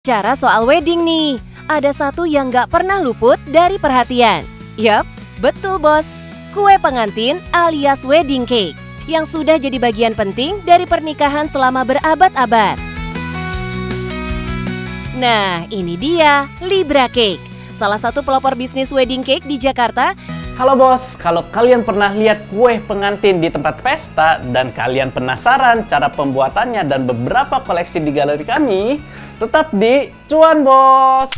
Cara soal wedding nih, ada satu yang nggak pernah luput dari perhatian. Yap, betul bos, kue pengantin alias wedding cake yang sudah jadi bagian penting dari pernikahan selama berabad-abad. Nah, ini dia Libra Cake, salah satu pelopor bisnis wedding cake di Jakarta. Halo bos, kalau kalian pernah lihat kue pengantin di tempat pesta dan kalian penasaran cara pembuatannya dan beberapa koleksi di galeri kami, tetap di Cuan Bos!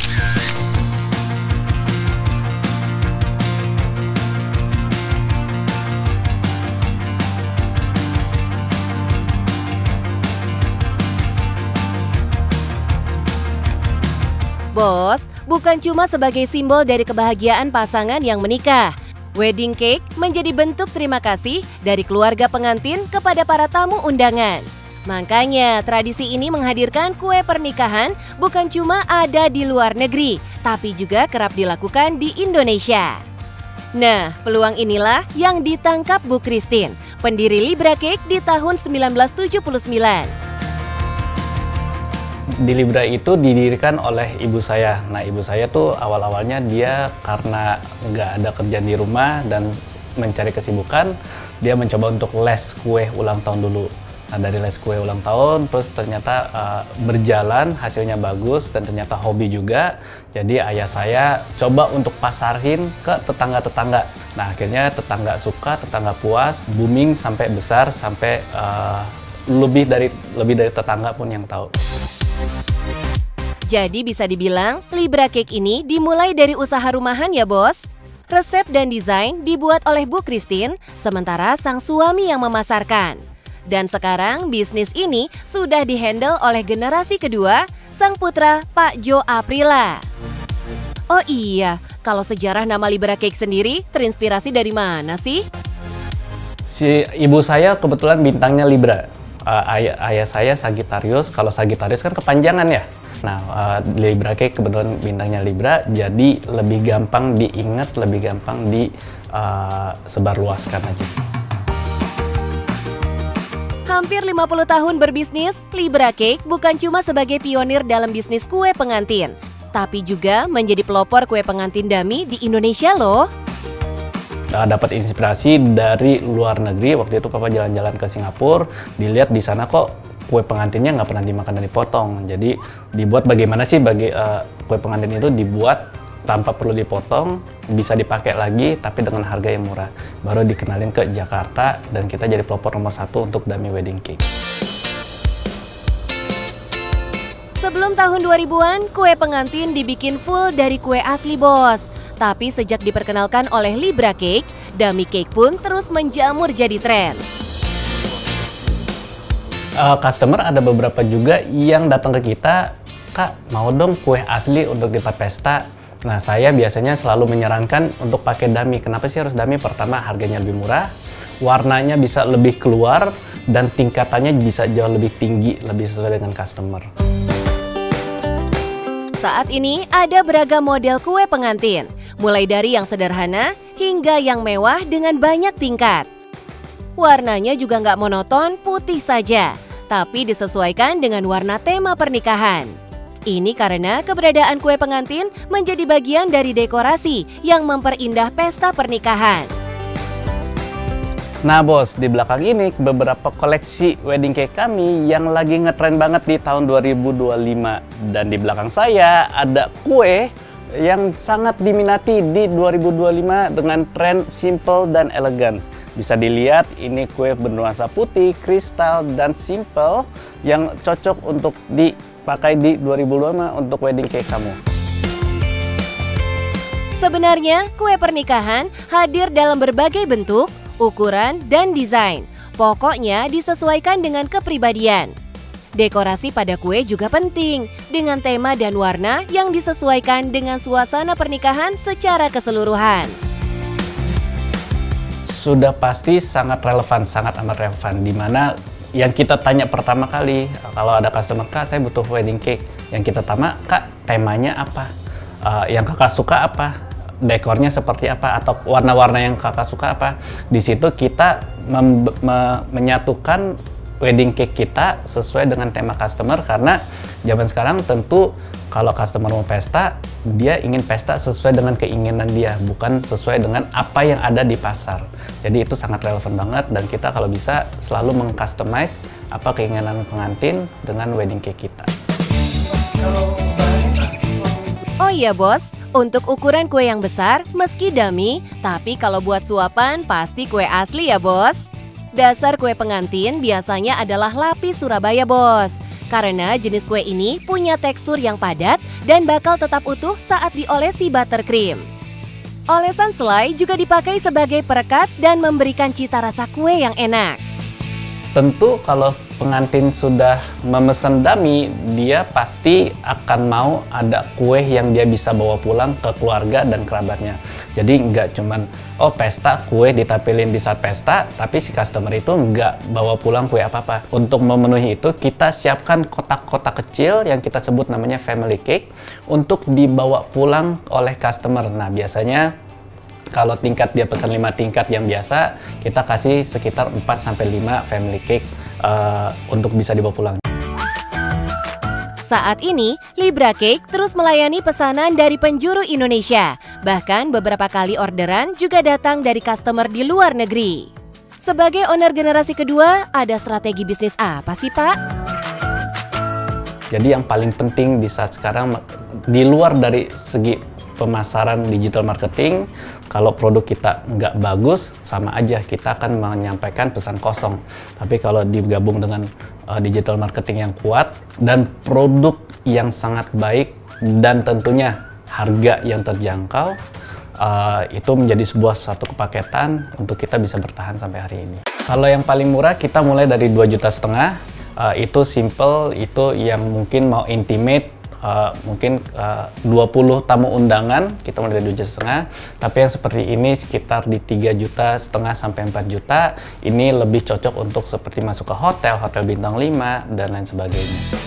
Bos, bukan cuma sebagai simbol dari kebahagiaan pasangan yang menikah. Wedding cake menjadi bentuk terima kasih dari keluarga pengantin kepada para tamu undangan. Makanya tradisi ini menghadirkan kue pernikahan bukan cuma ada di luar negeri, tapi juga kerap dilakukan di Indonesia. Nah, peluang inilah yang ditangkap Bu Christine, pendiri Libra Cake di tahun 1979. Di Libra itu didirikan oleh ibu saya. Nah, ibu saya tuh awal-awalnya dia karena nggak ada kerjaan di rumah dan mencari kesibukan, dia mencoba untuk les kue ulang tahun dulu. Nah, dari les kue ulang tahun, terus ternyata berjalan, hasilnya bagus, dan ternyata hobi juga. Jadi ayah saya coba untuk pasarin ke tetangga-tetangga. Nah, akhirnya tetangga suka, tetangga puas, booming sampai besar, sampai lebih dari tetangga pun yang tahu. Jadi bisa dibilang Libra Cake ini dimulai dari usaha rumahan ya bos. Resep dan desain dibuat oleh Bu Christine, sementara sang suami yang memasarkan. Dan sekarang bisnis ini sudah dihandle oleh generasi kedua, sang putra Pak Jo Aprila. Oh iya, kalau sejarah nama Libra Cake sendiri terinspirasi dari mana sih? Si ibu saya kebetulan bintangnya Libra. Ayah saya Sagittarius. Kalau Sagittarius kan kepanjangan ya. Nah, Libra Cake kebetulan bintangnya Libra, jadi lebih gampang diingat, lebih gampang disebarluaskan aja. Hampir 50 tahun berbisnis, Libra Cake bukan cuma sebagai pionir dalam bisnis kue pengantin, tapi juga menjadi pelopor kue pengantin dummy di Indonesia loh. Dapat inspirasi dari luar negeri. Waktu itu papa jalan-jalan ke Singapura, dilihat di sana kok kue pengantinnya nggak pernah dimakan dan dipotong. Jadi dibuat bagaimana sih kue pengantin itu dibuat tanpa perlu dipotong, bisa dipakai lagi tapi dengan harga yang murah. Baru dikenalin ke Jakarta dan kita jadi pelopor nomor 1 untuk dummy wedding cake. Sebelum tahun 2000-an, kue pengantin dibikin full dari kue asli bos. Tapi sejak diperkenalkan oleh Libra Cake, dummy cake pun terus menjamur jadi tren. Customer ada beberapa juga yang datang ke kita, Kak mau dong kue asli untuk di tempat pesta. Nah, saya biasanya selalu menyarankan untuk pakai dummy. Kenapa sih harus dummy? Pertama, harganya lebih murah, warnanya bisa lebih keluar, dan tingkatannya bisa jauh lebih tinggi, lebih sesuai dengan customer. Saat ini ada beragam model kue pengantin, mulai dari yang sederhana hingga yang mewah dengan banyak tingkat. Warnanya juga nggak monoton putih saja, tapi disesuaikan dengan warna tema pernikahan. Ini karena keberadaan kue pengantin menjadi bagian dari dekorasi yang memperindah pesta pernikahan. Nah bos, di belakang ini beberapa koleksi wedding cake kami yang lagi ngetren banget di tahun 2025. Dan di belakang saya ada kue yang sangat diminati di 2025 dengan tren simple dan elegance. Bisa dilihat ini kue bernuansa putih, kristal, dan simple yang cocok untuk dipakai di 2025 untuk wedding cake kamu. Sebenarnya kue pernikahan hadir dalam berbagai bentuk, ukuran, dan desain. Pokoknya disesuaikan dengan kepribadian. Dekorasi pada kue juga penting, dengan tema dan warna yang disesuaikan dengan suasana pernikahan secara keseluruhan. Sudah pasti sangat relevan, sangat amat relevan. Dimana yang kita tanya pertama kali, kalau ada customer, Kak saya butuh wedding cake. Yang kita tanya, Kak temanya apa? Yang kakak suka apa? Dekornya seperti apa? Atau warna-warna yang kakak suka apa? Di situ kita menyatukan wedding cake kita sesuai dengan tema customer, karena zaman sekarang tentu Kalau customer mau pesta, dia ingin pesta sesuai dengan keinginan dia, bukan sesuai dengan apa yang ada di pasar. Jadi itu sangat relevan banget, dan kita kalau bisa selalu meng-customize apa keinginan pengantin dengan wedding cake kita. Oh iya bos, untuk ukuran kue yang besar, meski dummy, tapi kalau buat suapan pasti kue asli ya bos. Dasar kue pengantin biasanya adalah lapis Surabaya bos. Karena jenis kue ini punya tekstur yang padat dan bakal tetap utuh saat diolesi buttercream. Olesan selai juga dipakai sebagai perekat dan memberikan cita rasa kue yang enak. Tentu kalau pengantin sudah memesan dummy, dia pasti akan mau ada kue yang dia bisa bawa pulang ke keluarga dan kerabatnya. Jadi nggak cuman, oh pesta kue ditampilin di saat pesta, tapi si customer itu nggak bawa pulang kue apa-apa. Untuk memenuhi itu, kita siapkan kotak-kotak kecil yang kita sebut namanya family cake untuk dibawa pulang oleh customer. Nah biasanya kalau tingkat dia pesan 5 tingkat yang biasa, kita kasih sekitar 4-5 family cake untuk bisa dibawa pulang. Saat ini, Libra Cake terus melayani pesanan dari penjuru Indonesia. Bahkan beberapa kali orderan juga datang dari customer di luar negeri. Sebagai owner generasi kedua, ada strategi bisnis apa sih Pak? Jadi yang paling penting di saat sekarang, di luar dari segi pemasaran digital marketing, kalau produk kita nggak bagus, sama aja kita akan menyampaikan pesan kosong. Tapi kalau digabung dengan digital marketing yang kuat dan produk yang sangat baik dan tentunya harga yang terjangkau, itu menjadi sebuah satu kepaketan untuk kita bisa bertahan sampai hari ini. Kalau yang paling murah kita mulai dari 2,5 juta, itu simple, itu yang mungkin mau intimate. Mungkin 20 tamu undangan kita mulai dari 2,5 juta, tapi yang seperti ini sekitar di 3,5 juta sampai 4 juta. Ini lebih cocok untuk seperti masuk ke hotel bintang 5 dan lain sebagainya.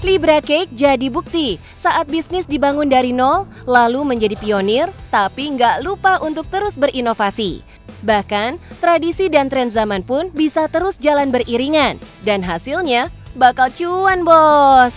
Libra Cake jadi bukti saat bisnis dibangun dari nol lalu menjadi pionir, tapi nggak lupa untuk terus berinovasi. Bahkan tradisi dan tren zaman pun bisa terus jalan beriringan dan hasilnya bakal cuan bos.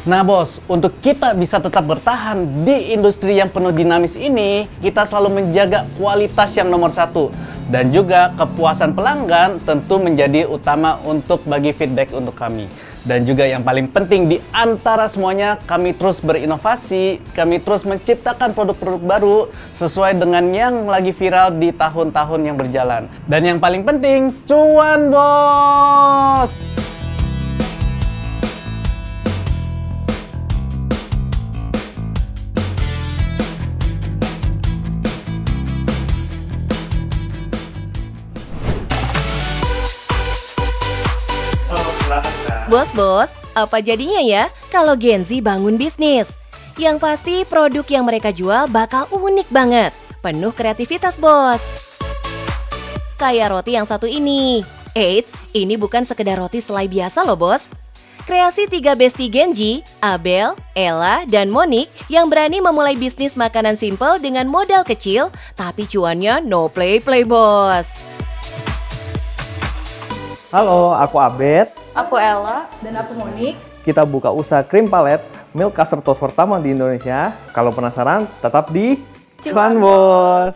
Nah bos, untuk kita bisa tetap bertahan di industri yang penuh dinamis ini, kita selalu menjaga kualitas yang nomor satu. Dan juga kepuasan pelanggan tentu menjadi utama untuk bagi feedback untuk kami. Dan juga yang paling penting di antara semuanya, kami terus berinovasi, kami terus menciptakan produk-produk baru sesuai dengan yang lagi viral di tahun-tahun yang berjalan. Dan yang paling penting, cuan bos! Bos, apa jadinya ya kalau Gen Z bangun bisnis? Yang pasti produk yang mereka jual bakal unik banget, penuh kreativitas bos. Kayak roti yang satu ini. Eits, ini bukan sekedar roti selai biasa loh bos. Kreasi 3 bestie Gen Z, Abel, Ella, dan Monique yang berani memulai bisnis makanan simple dengan modal kecil, tapi cuannya no play bos. Halo, aku Abed. Aku Ella. Dan aku Monique. Kita buka usaha krim palet, milk custard toast pertama di Indonesia. Kalau penasaran, tetap di Cuan Bos.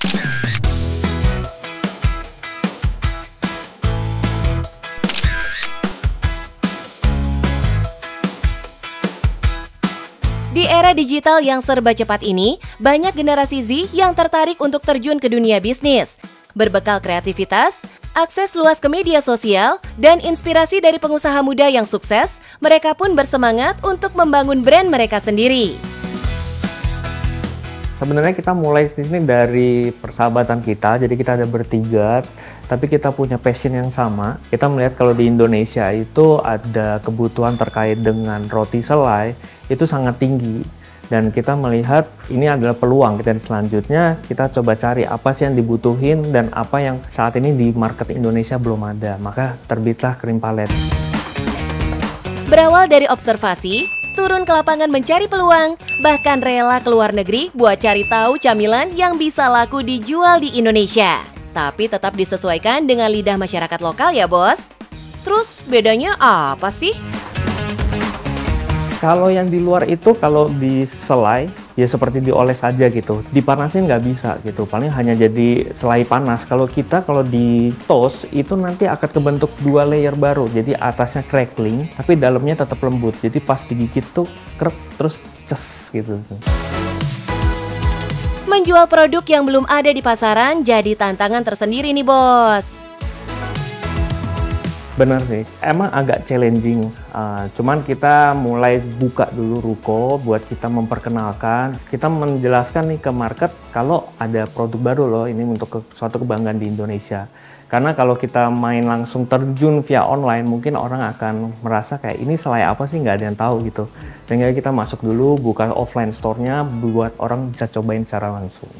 Di era digital yang serba cepat ini, banyak generasi Z yang tertarik untuk terjun ke dunia bisnis. Berbekal kreativitas, akses luas ke media sosial, dan inspirasi dari pengusaha muda yang sukses, mereka pun bersemangat untuk membangun brand mereka sendiri. Sebenarnya kita mulai sini dari persahabatan kita, jadi kita ada bertiga, tapi kita punya passion yang sama. Kita melihat kalau di Indonesia itu ada kebutuhan terkait dengan roti selai, itu sangat tinggi. Dan kita melihat ini adalah peluang kita selanjutnya, kita coba cari apa sih yang dibutuhin dan apa yang saat ini di market Indonesia belum ada. Maka terbitlah krim palet. Berawal dari observasi, turun ke lapangan mencari peluang, bahkan rela ke luar negeri buat cari tahu camilan yang bisa laku dijual di Indonesia. Tapi tetap disesuaikan dengan lidah masyarakat lokal ya bos. Terus bedanya apa sih? Kalau yang di luar itu kalau di selai ya seperti dioles saja gitu, dipanasin nggak bisa gitu, paling hanya jadi selai panas. Kalau di toast itu nanti akan kebentuk 2 layer baru, jadi atasnya crackling tapi dalamnya tetap lembut, jadi pas digigit tuh krek terus ces gitu. Menjual produk yang belum ada di pasaran jadi tantangan tersendiri nih bos. Bener sih, emang agak challenging, cuman kita mulai buka dulu ruko buat kita memperkenalkan, kita menjelaskan nih ke market kalau ada produk baru loh, ini untuk suatu kebanggaan di Indonesia. Karena kalau kita main langsung terjun via online, mungkin orang akan merasa kayak ini selai apa sih, nggak ada yang tahu gitu. Sehingga kita masuk dulu, buka offline store-nya buat orang bisa cobain secara langsung.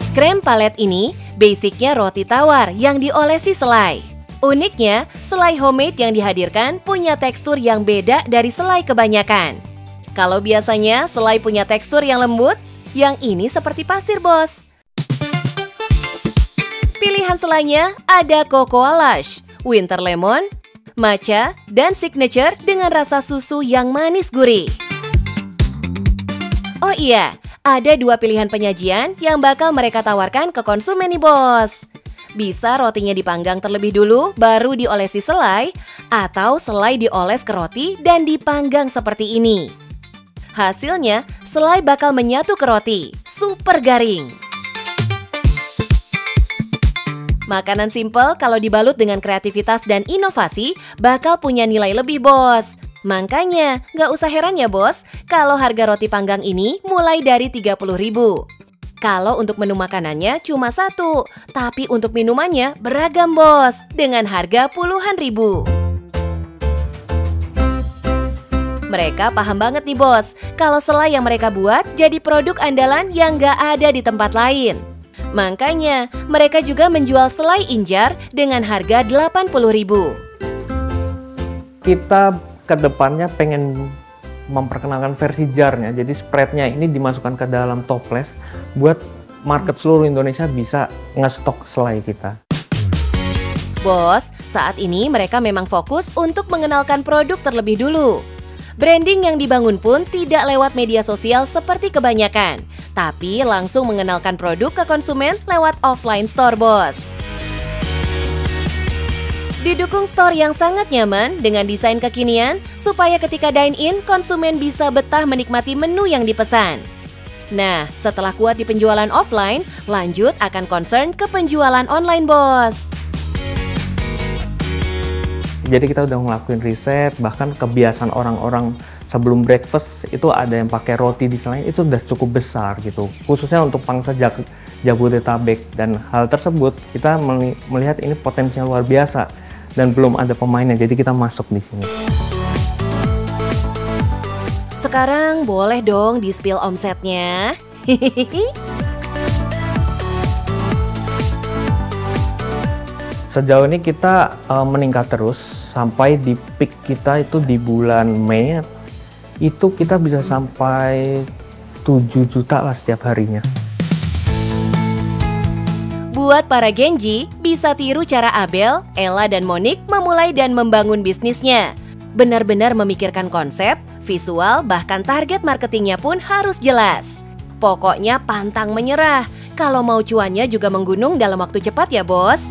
Krem palet ini basicnya roti tawar yang diolesi selai. Uniknya, selai homemade yang dihadirkan punya tekstur yang beda dari selai kebanyakan. Kalau biasanya selai punya tekstur yang lembut, yang ini seperti pasir bos. Pilihan selainya ada Cocoa Lush, Winter Lemon, Matcha, dan Signature dengan rasa susu yang manis gurih. Oh iya, ada 2 pilihan penyajian yang bakal mereka tawarkan ke konsumen nih bos. Bisa rotinya dipanggang terlebih dulu baru diolesi selai, atau selai dioles ke roti dan dipanggang seperti ini. Hasilnya, selai bakal menyatu ke roti, super garing. Makanan simple kalau dibalut dengan kreativitas dan inovasi bakal punya nilai lebih bos. Makanya, nggak usah heran ya bos, kalau harga roti panggang ini mulai dari 30.000. Kalau untuk menu makanannya cuma 1, tapi untuk minumannya beragam bos, dengan harga puluhan ribu. Mereka paham banget nih bos, kalau selai yang mereka buat jadi produk andalan yang nggak ada di tempat lain. Makanya, mereka juga menjual selai injar dengan harga 80.000. Kita kedepannya pengen memperkenalkan versi jarnya, jadi spreadnya ini dimasukkan ke dalam toples buat market seluruh Indonesia bisa ngestok selai kita. Bos, saat ini mereka memang fokus untuk mengenalkan produk terlebih dulu. Branding yang dibangun pun tidak lewat media sosial seperti kebanyakan, tapi langsung mengenalkan produk ke konsumen lewat offline store bos. Didukung store yang sangat nyaman dengan desain kekinian supaya ketika dine-in konsumen bisa betah menikmati menu yang dipesan. Nah, setelah kuat di penjualan offline, lanjut akan concern ke penjualan online bos. Jadi kita udah ngelakuin riset, bahkan kebiasaan orang-orang sebelum breakfast itu ada yang pakai roti di selain itu udah cukup besar gitu. Khususnya untuk pangsa Jabodetabek, dan hal tersebut kita melihat ini potensinya luar biasa dan belum ada pemainnya, jadi kita masuk di sini. Sekarang boleh dong di-spill omsetnya. Sejauh ini kita meningkat terus sampai di peak kita itu di bulan Mei itu kita bisa sampai 7 juta lah setiap harinya. Buat para Genji, bisa tiru cara Abel, Ella, dan Monique memulai dan membangun bisnisnya. Benar-benar memikirkan konsep, visual, bahkan target marketingnya pun harus jelas. Pokoknya pantang menyerah. Kalau mau cuannya juga menggunung dalam waktu cepat ya bos.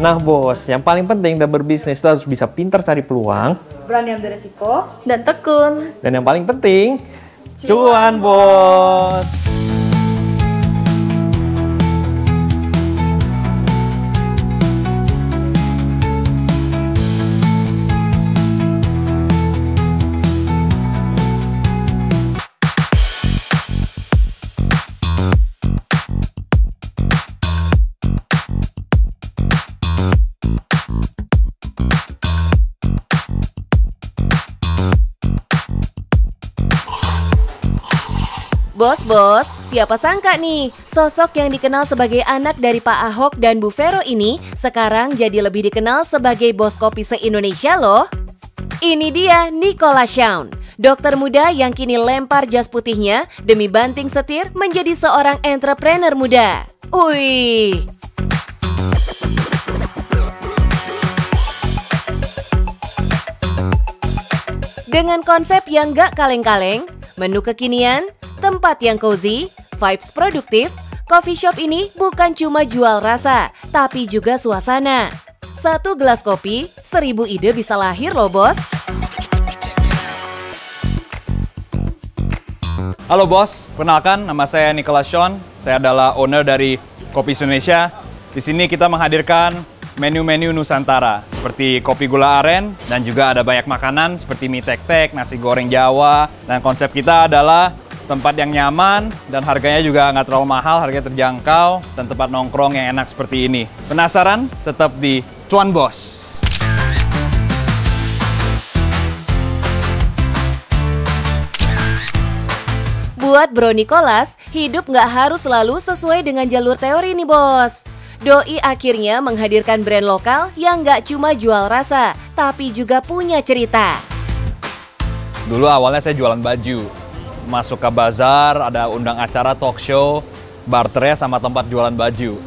Nah bos, yang paling penting dalam berbisnis itu harus bisa pintar cari peluang, berani ambil resiko, dan tekun. dan yang paling penting, cuan bos! Bos, siapa sangka nih, sosok yang dikenal sebagai anak dari Pak Ahok dan Bu Vero ini sekarang jadi lebih dikenal sebagai bos kopi se-Indonesia loh. Ini dia Nicola Shawn, dokter muda yang kini lempar jas putihnya demi banting setir menjadi seorang entrepreneur muda. Wih. Dengan konsep yang gak kaleng-kaleng, menu kekinian, tempat yang cozy, vibes produktif, coffee shop ini bukan cuma jual rasa, tapi juga suasana. Satu gelas kopi, 1000 ide bisa lahir loh bos. Halo bos, kenalkan nama saya Nicholas Sean. Saya adalah owner dari Kopi Indonesia. Di sini kita menghadirkan menu-menu Nusantara seperti kopi gula aren dan juga ada banyak makanan seperti mie tek-tek, nasi goreng Jawa. Dan konsep kita adalah tempat yang nyaman dan harganya juga nggak terlalu mahal, harganya terjangkau dan tempat nongkrong yang enak seperti ini. Penasaran? Tetap di Cuan Bos. Buat Bro Nicholas, hidup nggak harus selalu sesuai dengan jalur teori nih bos. Doi akhirnya menghadirkan brand lokal yang nggak cuma jual rasa, tapi juga punya cerita. Dulu awalnya saya jualan baju. Masuk ke bazar, ada undang acara talk show, barternya sama tempat jualan baju.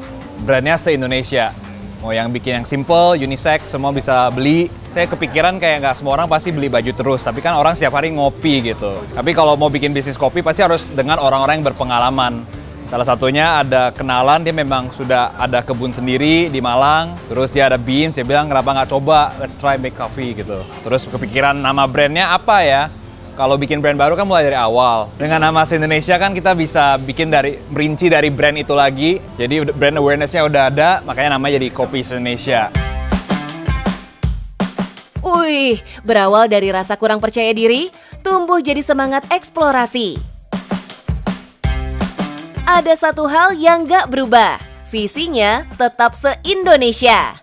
Brandnya se-Indonesia. Mau yang bikin yang simple, unisex, semua bisa beli. Saya kepikiran kayak nggak semua orang pasti beli baju terus, tapi kan orang setiap hari ngopi gitu. Tapi kalau mau bikin bisnis kopi pasti harus dengan orang-orang yang berpengalaman. Salah satunya ada kenalan, dia memang sudah ada kebun sendiri di Malang. Terus dia ada beans, dia bilang kenapa nggak coba, let's try make coffee gitu. Terus kepikiran nama brandnya apa ya? Kalau bikin brand baru kan mulai dari awal. Dengan nama se-Indonesia kan kita bisa bikin merinci dari brand itu lagi. Jadi brand awareness-nya udah ada, makanya namanya jadi Kopi Indonesia. Wih, berawal dari rasa kurang percaya diri, tumbuh jadi semangat eksplorasi. Ada satu hal yang gak berubah, visinya tetap se-Indonesia.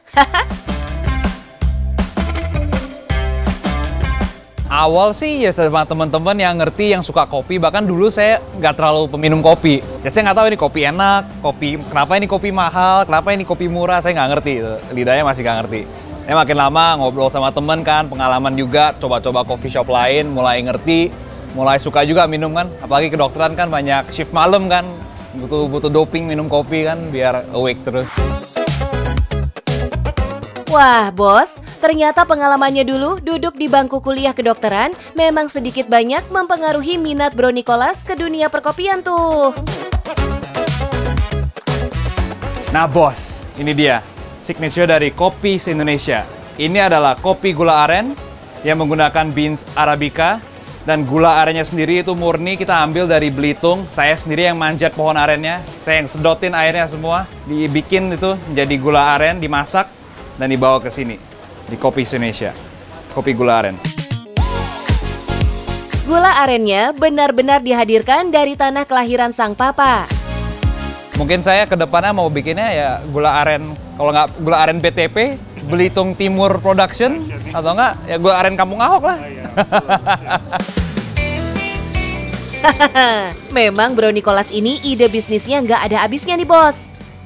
Awal sih ya sama teman-teman yang ngerti, yang suka kopi. Bahkan dulu saya nggak terlalu peminum kopi. Ya saya nggak tahu ini kopi enak, kenapa ini kopi mahal, kenapa ini kopi murah, saya nggak ngerti. Lidahnya masih nggak ngerti. Saya makin lama ngobrol sama temen kan, pengalaman juga, coba-coba coffee shop lain, mulai ngerti, mulai suka juga minum kan. Apalagi kedokteran kan banyak shift malam kan, butuh doping minum kopi kan biar awake terus. Wah bos, ternyata pengalamannya dulu duduk di bangku kuliah kedokteran memang sedikit banyak mempengaruhi minat Bro Nicholas ke dunia perkopian tuh. Nah bos, ini dia signature dari Kopi Indonesia. Ini adalah kopi gula aren yang menggunakan beans Arabica. Dan gula arennya sendiri itu murni kita ambil dari Belitung. Saya sendiri yang manjat pohon arennya. Saya yang sedotin airnya semua. Dibikin itu menjadi gula aren, dimasak dan dibawa ke sini. Di Kopi Indonesia. Kopi gula aren. Gula arennya benar-benar dihadirkan dari tanah kelahiran sang papa. Mungkin saya ke depannya mau bikinnya ya gula aren. Kalau nggak gula aren BTP, Belitung Timur Production. Atau nggak ya gula aren Kampung Ahok lah. Memang Bro Nicholas ini ide bisnisnya nggak ada habisnya nih bos.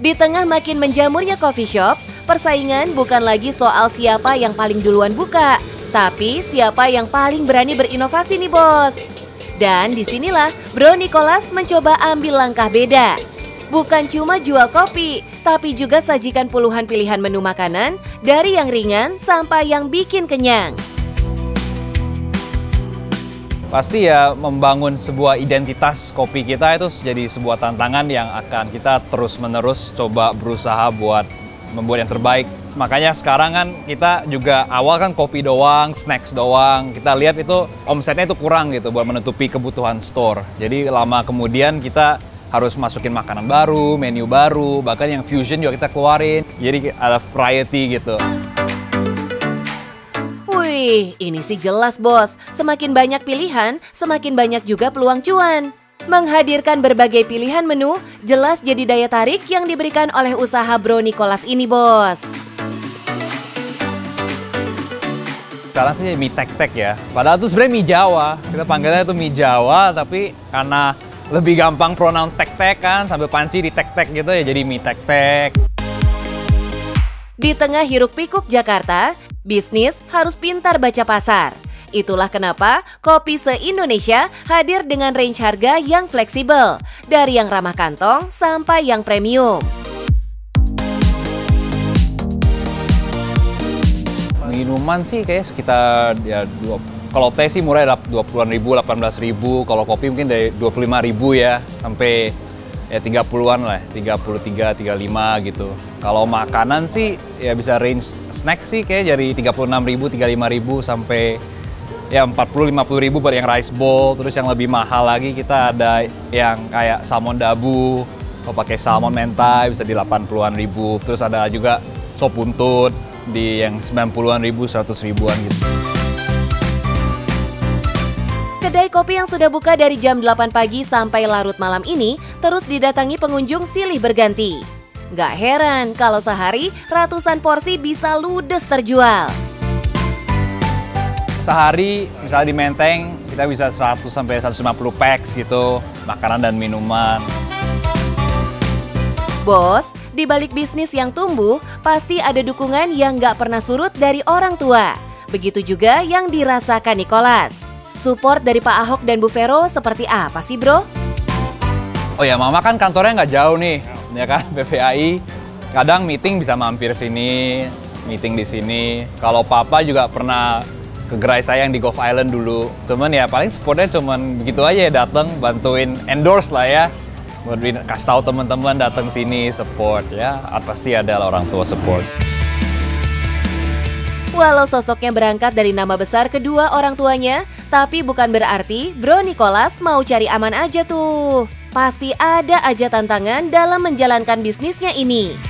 Di tengah makin menjamurnya coffee shop, persaingan bukan lagi soal siapa yang paling duluan buka, tapi siapa yang paling berani berinovasi nih bos. Dan disinilah Bro Nicholas mencoba ambil langkah beda. Bukan cuma jual kopi, tapi juga sajikan puluhan pilihan menu makanan dari yang ringan sampai yang bikin kenyang. Pasti ya membangun sebuah identitas kopi kita itu jadi sebuah tantangan yang akan kita terus-menerus coba berusaha buat membuat yang terbaik. Makanya sekarang kan kita juga awal kan kopi doang, snacks doang. Kita lihat itu omsetnya itu kurang gitu buat menutupi kebutuhan store. Jadi lama kemudian kita harus masukin makanan baru, menu baru, bahkan yang fusion juga kita keluarin. Jadi ada variety gitu. Wih, ini sih jelas bos. Semakin banyak pilihan, semakin banyak juga peluang cuan. Menghadirkan berbagai pilihan menu, jelas jadi daya tarik yang diberikan oleh usaha Bro Nicholas ini bos. Sekarang sih mie tek-tek ya. Padahal itu sebenarnya mie Jawa. Kita panggilnya itu mie Jawa, tapi karena lebih gampang pronounce tek-tek kan, sambil panci di tek-tek gitu ya jadi mie tek-tek. Di tengah hiruk-pikuk Jakarta, bisnis harus pintar baca pasar. Itulah kenapa Kopi Se-Indonesia hadir dengan range harga yang fleksibel, dari yang ramah kantong sampai yang premium. Minuman sih kayak sekitar ya Kalau teh sih murah, 20-an ribu, 18 ribu. Kalau kopi mungkin dari 25 ribu ya, sampai ya 30-an lah, 33, 35 gitu. Kalau makanan sih ya bisa range snack sih kayak dari 36 ribu, 35 ribu sampai ya 40-50 ribu buat yang rice bowl. Terus yang lebih mahal lagi kita ada yang kayak salmon dabu. Kalau pakai salmon mentai bisa di 80-an ribu. Terus ada juga sop buntut di yang 90-an ribu, 100 ribuan gitu. Kedai kopi yang sudah buka dari jam 8 pagi sampai larut malam ini terus didatangi pengunjung silih berganti. Nggak heran kalau sehari ratusan porsi bisa ludes terjual. Sehari misalnya di Menteng kita bisa 100 sampai 150 packs gitu, makanan dan minuman. Bos, di balik bisnis yang tumbuh pasti ada dukungan yang nggak pernah surut dari orang tua. Begitu juga yang dirasakan Nicholas. Support dari Pak Ahok dan Bu Vero seperti apa sih, bro? Oh ya, Mama kan kantornya nggak jauh nih, ya kan, PPAI. Kadang meeting bisa mampir sini, meeting di sini. Kalau Papa juga pernah ke gerai saya yang di Gulf Island dulu. Cuman ya paling supportnya cuman begitu aja ya, datang bantuin endorse lah ya. Kasih tahu teman-teman datang sini support ya, pasti ada orang tua support. Walau sosoknya berangkat dari nama besar kedua orang tuanya, tapi bukan berarti Bro Nicholas mau cari aman aja tuh. Pasti ada aja tantangan dalam menjalankan bisnisnya ini.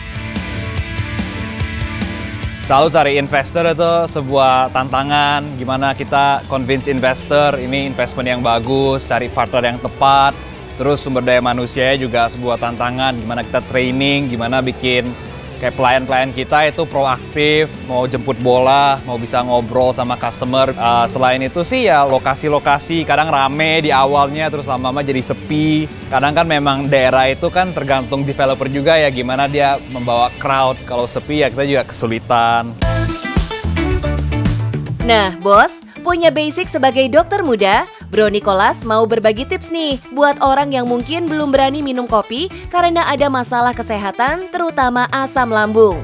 Selalu cari investor itu sebuah tantangan, gimana kita convince investor ini investment yang bagus, cari partner yang tepat. Terus sumber daya manusianya juga sebuah tantangan, gimana kita training, gimana bikin kayak pelayan-pelayan kita itu proaktif, mau jemput bola, mau bisa ngobrol sama customer. Selain itu sih ya lokasi-lokasi, kadang rame di awalnya, terus lama-lama jadi sepi. Kadang kan memang daerah itu kan tergantung developer juga ya, gimana dia membawa crowd. Kalau sepi ya kita juga kesulitan. Nah, bos, punya basic sebagai dokter muda, Bro Nicholas mau berbagi tips nih buat orang yang mungkin belum berani minum kopi karena ada masalah kesehatan, terutama asam lambung.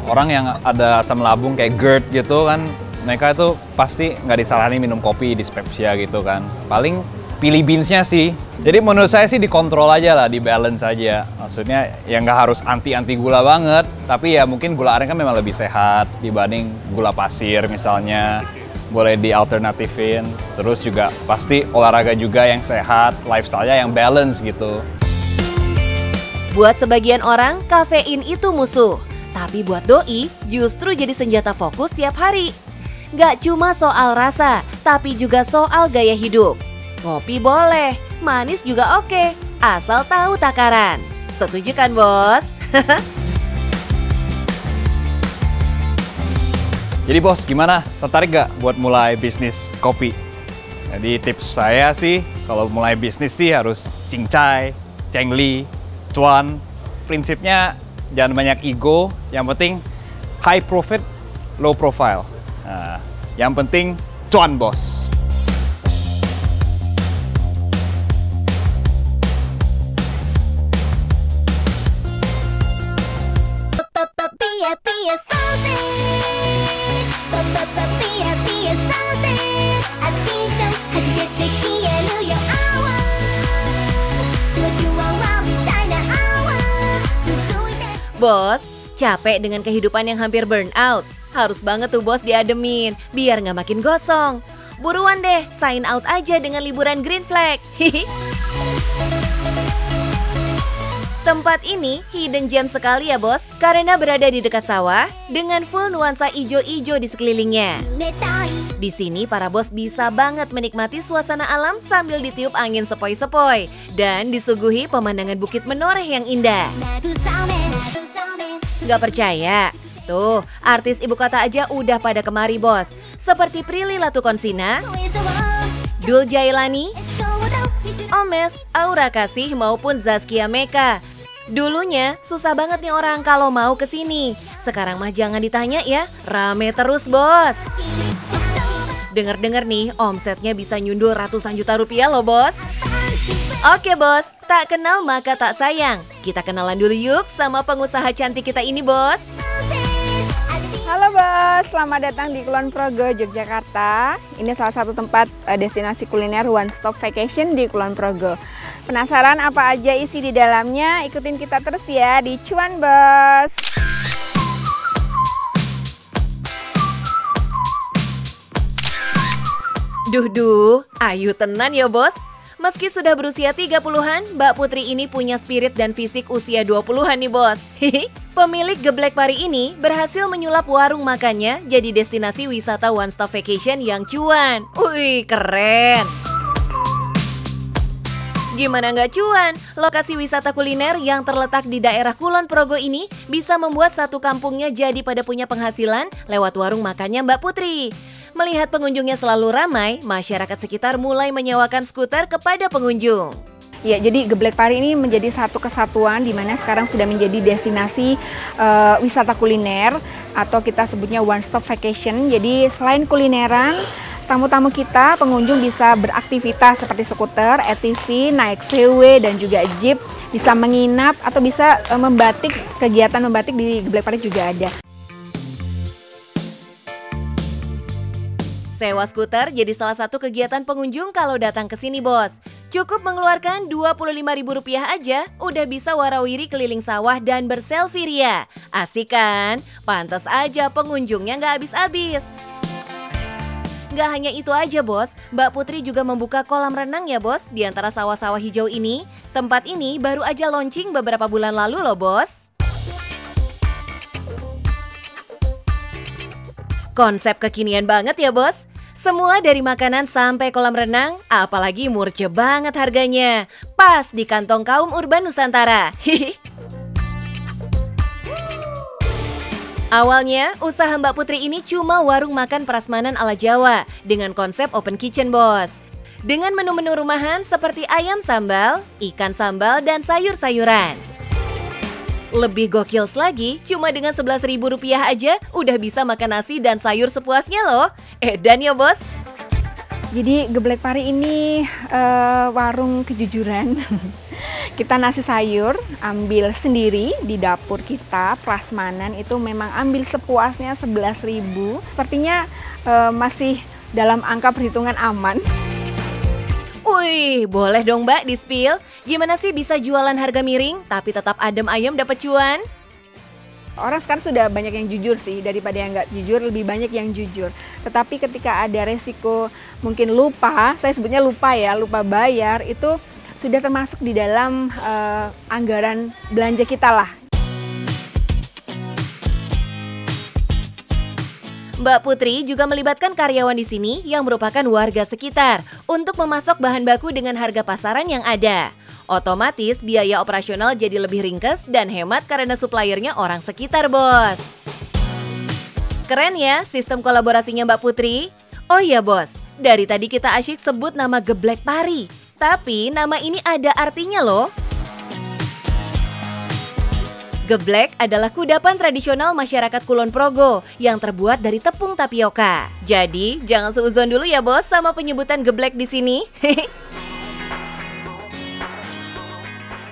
Orang yang ada asam lambung kayak GERD gitu kan, mereka itu pasti nggak disarani minum kopi, dispepsia gitu kan. Paling pilih beans-nya sih. Jadi menurut saya sih dikontrol aja lah, di-balance aja. Maksudnya ya nggak harus anti-anti gula banget, tapi ya mungkin gula aren kan memang lebih sehat dibanding gula pasir misalnya. Boleh dialternatifin, terus juga pasti olahraga juga yang sehat, lifestyle-nya yang balance gitu. Buat sebagian orang, kafein itu musuh. Tapi buat doi, justru jadi senjata fokus tiap hari. Gak cuma soal rasa, tapi juga soal gaya hidup. Kopi boleh, manis juga oke, asal tahu takaran. Setuju kan, bos? Jadi bos, gimana? Tertarik gak buat mulai bisnis kopi? Jadi tips saya sih, kalau mulai bisnis sih harus cincai, cengli, cuan. Prinsipnya jangan banyak ego, yang penting high profit, low profile. Nah, yang penting cuan bos. Bos, capek dengan kehidupan yang hampir burnout. Harus banget tuh bos diademin, biar nggak makin gosong. Buruan deh, sign out aja dengan liburan Green Flag. Tempat ini hidden gem sekali ya bos, karena berada di dekat sawah dengan full nuansa ijo-ijo di sekelilingnya. Di sini para bos bisa banget menikmati suasana alam sambil ditiup angin sepoi-sepoi dan disuguhi pemandangan bukit menoreh yang indah. Gak percaya? Tuh, artis ibu kota aja udah pada kemari bos. Seperti Prilly Latukonsina, Dul Jailani, Omes, Aura Kasih maupun Zaskia Meka. Dulunya susah banget nih orang kalau mau kesini. Sekarang mah jangan ditanya ya, rame terus bos. Dengar-dengar nih omsetnya bisa nyundul ratusan juta rupiah loh bos. Oke bos, tak kenal maka tak sayang. Kita kenalan dulu yuk sama pengusaha cantik kita ini bos. Halo Bos, selamat datang di Kulon Progo, Yogyakarta. Ini salah satu tempat destinasi kuliner one stop vacation di Kulon Progo. Penasaran apa aja isi di dalamnya? Ikutin kita terus ya di Cuan Bos. Duh, ayu tenan ya bos. Meski sudah berusia 30-an, Mbak Putri ini punya spirit dan fisik usia 20-an nih bos. Pemilik Geblek Pari ini berhasil menyulap warung makannya jadi destinasi wisata one stop vacation yang cuan. Wih, keren! Gimana nggak cuan? Lokasi wisata kuliner yang terletak di daerah Kulon Progo ini bisa membuat satu kampungnya jadi pada punya penghasilan lewat warung makannya Mbak Putri. Melihat pengunjungnya selalu ramai, masyarakat sekitar mulai menyewakan skuter kepada pengunjung. Ya, jadi Geblek Pari ini menjadi satu kesatuan di mana sekarang sudah menjadi destinasi wisata kuliner atau kita sebutnya one stop vacation. Jadi selain kulineran, tamu-tamu kita, pengunjung bisa beraktivitas seperti skuter, ATV, naik VW dan juga jeep, bisa menginap atau bisa membatik, kegiatan membatik di Geblek Pari juga ada. Sewa skuter jadi salah satu kegiatan pengunjung kalau datang ke sini bos. Cukup mengeluarkan Rp25.000 aja, udah bisa warawiri keliling sawah dan berselfie ria. Asik kan? Pantas aja pengunjungnya nggak habis-habis. Nggak hanya itu aja bos, Mbak Putri juga membuka kolam renang ya bos di antara sawah-sawah hijau ini. Tempat ini baru aja launching beberapa bulan lalu loh bos. Konsep kekinian banget ya bos. Semua dari makanan sampai kolam renang, apalagi murce banget harganya. Pas di kantong kaum urban Nusantara. Awalnya, usaha Mbak Putri ini cuma warung makan prasmanan ala Jawa dengan konsep open kitchen bos. Dengan menu-menu rumahan seperti ayam sambal, ikan sambal, dan sayur-sayuran. Lebih gokil lagi, cuma dengan Rp11.000 aja udah bisa makan nasi dan sayur sepuasnya loh. Edan ya bos. Jadi Geblek Pari ini warung kejujuran. Kita nasi sayur ambil sendiri di dapur kita, prasmanan itu memang ambil sepuasnya 11.000. Sepertinya masih dalam angka perhitungan aman. Wih, boleh dong mbak di-spill. Gimana sih bisa jualan harga miring tapi tetap adem ayem dapat cuan? Orang sekarang sudah banyak yang jujur sih, daripada yang nggak jujur lebih banyak yang jujur. Tetapi ketika ada resiko mungkin lupa, saya sebutnya lupa ya, lupa bayar, itu sudah termasuk di dalam anggaran belanja kita lah. Mbak Putri juga melibatkan karyawan di sini yang merupakan warga sekitar untuk memasok bahan baku dengan harga pasaran yang ada. Otomatis biaya operasional jadi lebih ringkas dan hemat karena suppliernya orang sekitar bos. Keren ya sistem kolaborasinya Mbak Putri? Oh iya bos, dari tadi kita asyik sebut nama Geblek Pari, tapi nama ini ada artinya loh. Geblek adalah kudapan tradisional masyarakat Kulon Progo yang terbuat dari tepung tapioka. Jadi, jangan seuzon dulu ya bos sama penyebutan geblek di sini.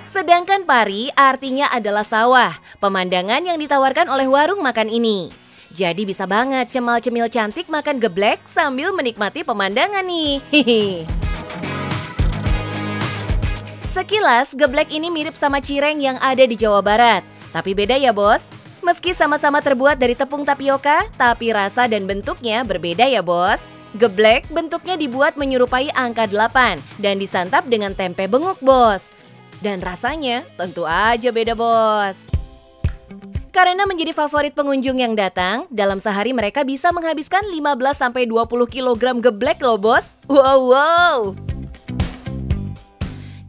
Sedangkan pari artinya adalah sawah, pemandangan yang ditawarkan oleh warung makan ini. Jadi bisa banget cemal-cemil cantik makan geblek sambil menikmati pemandangan nih. Sekilas, geblek ini mirip sama cireng yang ada di Jawa Barat. Tapi beda ya bos, meski sama-sama terbuat dari tepung tapioka, tapi rasa dan bentuknya berbeda ya bos. Geblek bentuknya dibuat menyerupai angka 8 dan disantap dengan tempe benguk bos. Dan rasanya tentu aja beda bos. Karena menjadi favorit pengunjung yang datang, dalam sehari mereka bisa menghabiskan 15-20 kg geblek loh bos. Wow.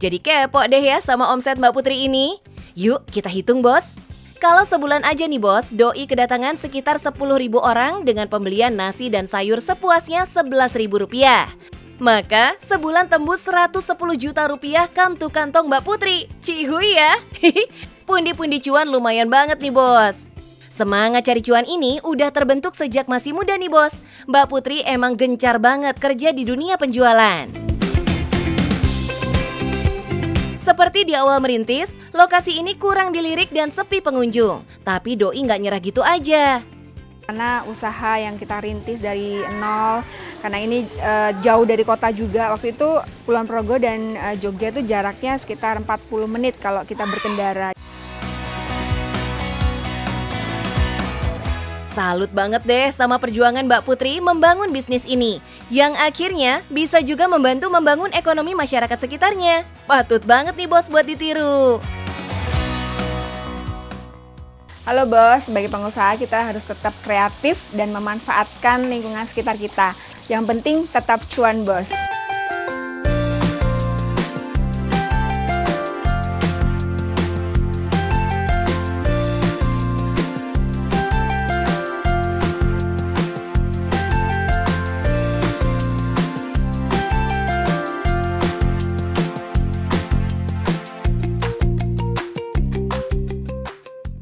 Jadi kepo deh ya sama omset Mbak Putri ini. Yuk kita hitung bos. Kalau sebulan aja nih bos, doi kedatangan sekitar 10.000 orang dengan pembelian nasi dan sayur sepuasnya Rp11.000. Maka sebulan tembus Rp110 juta come to kantong Mbak Putri. Cihuy ya. Pundi-pundi cuan lumayan banget nih bos. Semangat cari cuan ini udah terbentuk sejak masih muda nih bos. Mbak Putri emang gencar banget kerja di dunia penjualan. Seperti di awal merintis, lokasi ini kurang dilirik dan sepi pengunjung. Tapi doi nggak nyerah gitu aja. Karena usaha yang kita rintis dari nol, karena ini jauh dari kota juga. Waktu itu Kulon Progo dan Jogja itu jaraknya sekitar 40 menit kalau kita berkendara. Salut banget deh sama perjuangan Mbak Putri membangun bisnis ini, yang akhirnya bisa juga membantu membangun ekonomi masyarakat sekitarnya. Patut banget nih bos buat ditiru. Halo bos, sebagai pengusaha kita harus tetap kreatif dan memanfaatkan lingkungan sekitar kita. Yang penting tetap cuan bos.